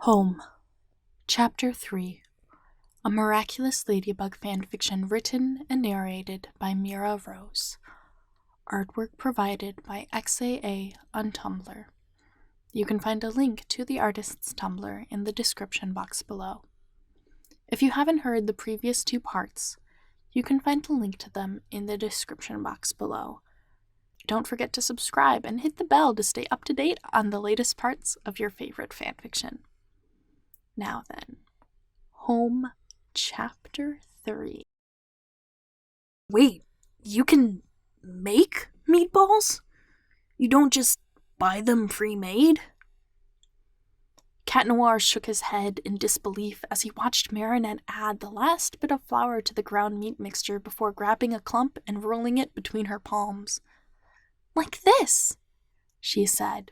Home. Chapter 3. A Miraculous Ladybug Fanfiction written and narrated by Mira Rose. Artwork provided by XAA on Tumblr. You can find a link to the artist's Tumblr in the description box below. If you haven't heard the previous two parts, you can find a link to them in the description box below. Don't forget to subscribe and hit the bell to stay up to date on the latest parts of your favorite fanfiction. Now then, Home Chapter 3. Wait, you can make meatballs? You don't just buy them pre-made? Cat Noir shook his head in disbelief as he watched Marinette add the last bit of flour to the ground meat mixture before grabbing a clump and rolling it between her palms. "Like this," she said,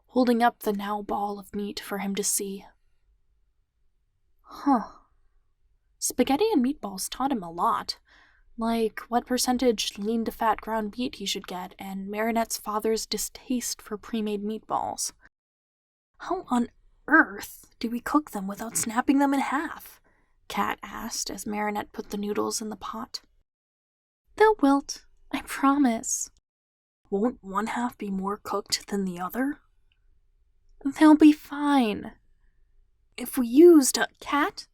holding up the now ball of meat for him to see. Huh. Spaghetti and meatballs taught him a lot, like what percentage lean to fat ground meat he should get and Marinette's father's distaste for pre-made meatballs. How on earth do we cook them without snapping them in half? Cat asked as Marinette put the noodles in the pot. "They'll wilt, I promise." "Won't one half be more cooked than the other?" "They'll be fine." "If we used a Cat,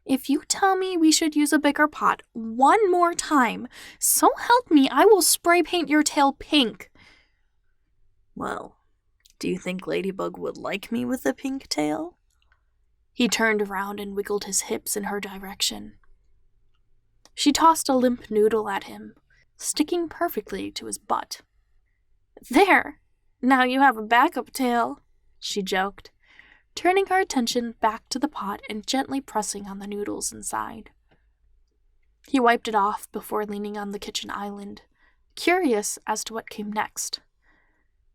if you tell me we should use a bigger pot one more time, so help me, I will spray paint your tail pink." "Well, do you think Ladybug would like me with a pink tail?" He turned around and wiggled his hips in her direction. She tossed a limp noodle at him, sticking perfectly to his butt. "There, now you have a backup tail," she joked, turning her attention back to the pot and gently pressing on the noodles inside. He wiped it off before leaning on the kitchen island, curious as to what came next.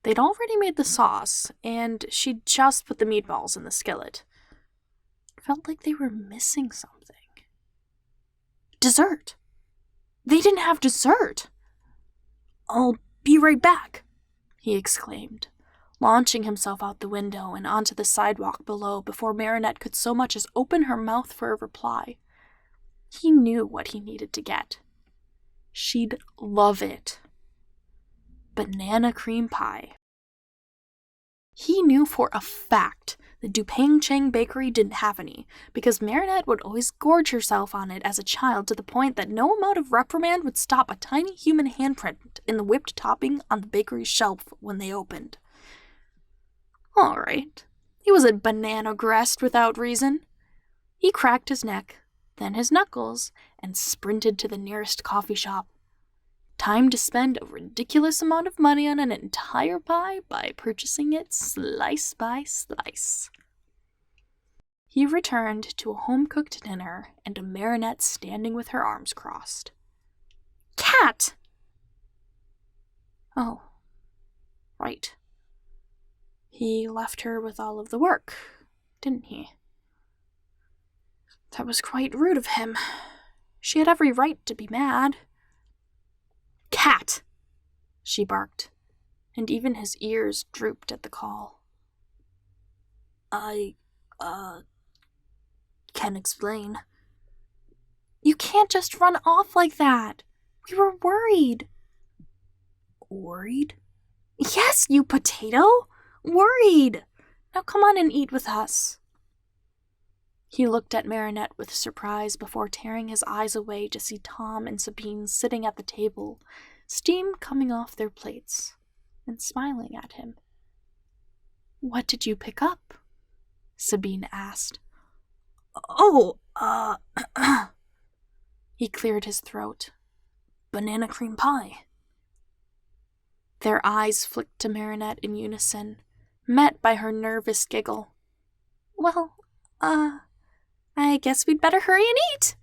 They'd already made the sauce, and she'd just put the meatballs in the skillet. It felt like they were missing something. Dessert! They didn't have dessert! "I'll be right back," he exclaimed, launching himself out the window and onto the sidewalk below before Marinette could so much as open her mouth for a reply. He knew what he needed to get. She'd love it. Banana cream pie. He knew for a fact that Dupang Chang Bakery didn't have any, because Marinette would always gorge herself on it as a child to the point that no amount of reprimand would stop a tiny human handprint in the whipped topping on the bakery's shelf when they opened. All right, he wasn't banana-gressed without reason. He cracked his neck, then his knuckles, and sprinted to the nearest coffee shop. Time to spend a ridiculous amount of money on an entire pie by purchasing it slice by slice. He returned to a home-cooked dinner and a Marinette standing with her arms crossed. "Cat!" Oh, right. He left her with all of the work, didn't he? That was quite rude of him. She had every right to be mad. "Cat!" she barked, and even his ears drooped at the call. I can explain." "You can't just run off like that. We were worried." "Worried?" "Yes, you potato! Worried! Now come on and eat with us." He looked at Marinette with surprise before tearing his eyes away to see Tom and Sabine sitting at the table, steam coming off their plates, and smiling at him. "What did you pick up?" Sabine asked. "Oh, He cleared his throat. "Banana cream pie." Their eyes flicked to Marinette in unison, met by her nervous giggle. "Well, I guess we'd better hurry and eat,"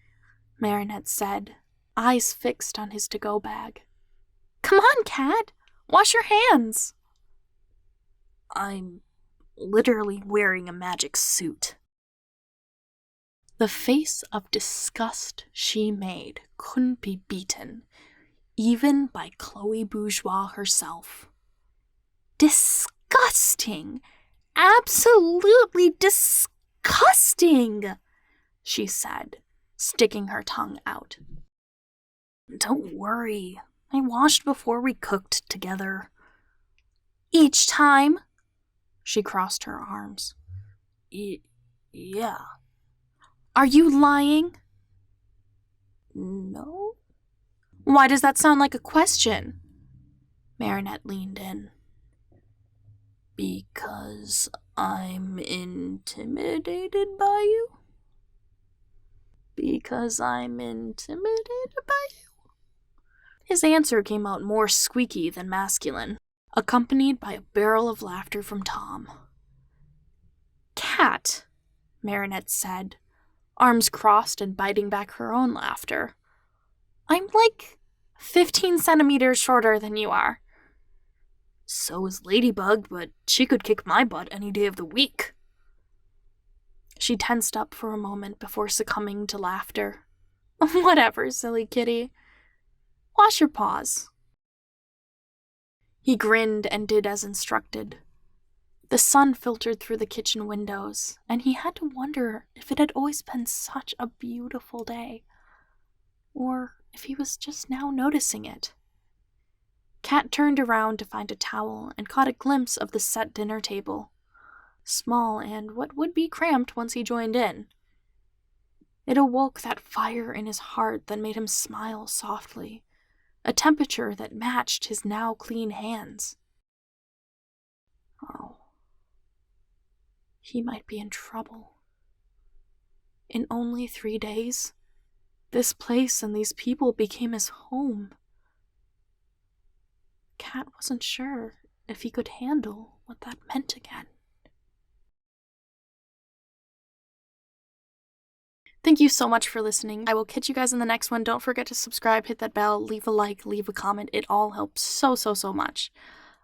Marinette said, eyes fixed on his to-go bag. "Come on, Cat. Wash your hands." "I'm literally wearing a magic suit." The face of disgust she made couldn't be beaten, even by Chloe Bourgeois herself. Disgusting! Absolutely disgusting! disgusting, she said, sticking her tongue out. Don't worry, I washed before we cooked together. Each time? She crossed her arms. Yeah. Are you lying? No. Why does that sound like a question? Marinette leaned in. Because I'm intimidated by you? Because I'm intimidated by you? His answer came out more squeaky than masculine, accompanied by a barrel of laughter from Tom. Cat, Marinette said, arms crossed and biting back her own laughter. I'm like 15 centimeters shorter than you are. So is Ladybug, but she could kick my butt any day of the week. She tensed up for a moment before succumbing to laughter. Whatever, silly kitty. Wash your paws. He grinned and did as instructed. The sun filtered through the kitchen windows, and he had to wonder if it had always been such a beautiful day, or if he was just now noticing it. Cat turned around to find a towel and caught a glimpse of the set dinner table, small and what would be cramped once he joined in. It awoke that fire in his heart that made him smile softly, a temperature that matched his now clean hands. Oh, he might be in trouble. In only 3 days, this place and these people became his home. Cat wasn't sure if he could handle what that meant again. Thank you so much for listening. I will catch you guys in the next one. Don't forget to subscribe, hit that bell, leave a like, leave a comment. It all helps so much.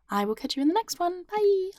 I will catch you in the next one. Bye!